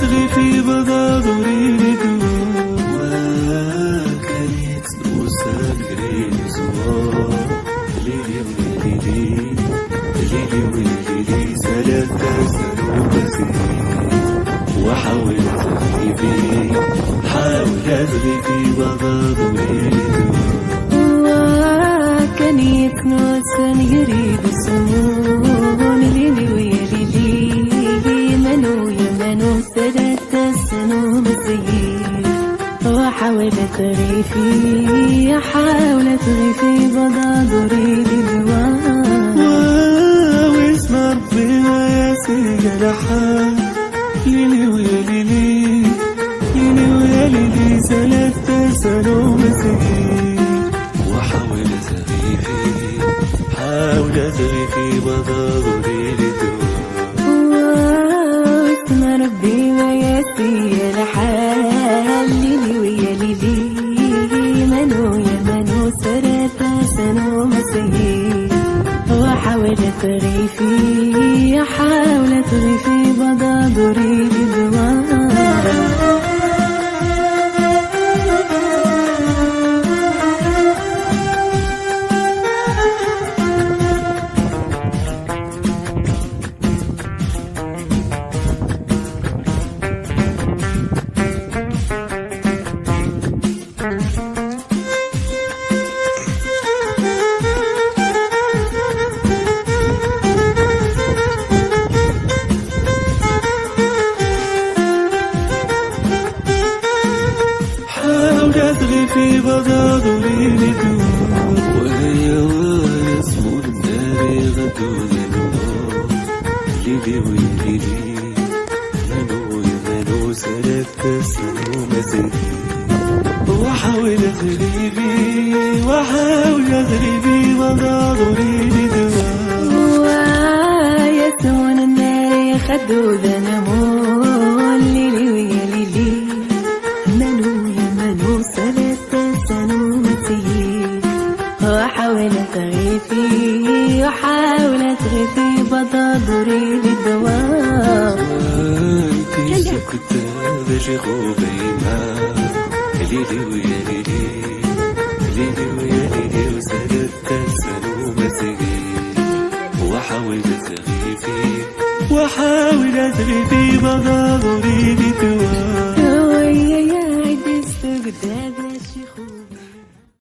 تغي في بضاضري وكانت نوسان غريب زوار ليلي وليلي ليلي وليلي ثلاثة سنوات وحاولت أغيبي حاولت أغي في بضاضري وكانت نوسان غريب زوار ليلي وليلي منو يمنو ثلاثة سنوات وحاولت أغيفي حاولت أغيفي بضاضري للوان واسم ربنا يا سيدنا حال ليلي ويا ليلي ليلي ويا ليلي ثلاثة سنوات وحاولت أغيفي حاولت أغيفي بضاضري للوان ربي ما يسي الحال ليلي ويا ليلي منو يا منو ثلاثة سنوات وحاولت أغيفي حاولت أغيفي بضاضري للوان تغي في بضاضري لدور وهي وانا اسمو الناري غدو ذنور ليلي ويلي منو يمنو ثلاثة سنوات وحاولت أغيبي وحاولت أغيبي بضاضري لدور ويسون الناري خدو ذنور ليلي ويا ليلي منو يمنو ثلاثة سنوات وحاولت أغيفي وحاولت أغيفي بضاضري للدوام كيف كنت بشي خوبي ما ليلي ويا ليلي ليلي ويا ليلي وثلاثة سنوات وحاولت أغيفي وحاولت أغيفي بضاضري للدوام ويا عدست قدام شي خوبي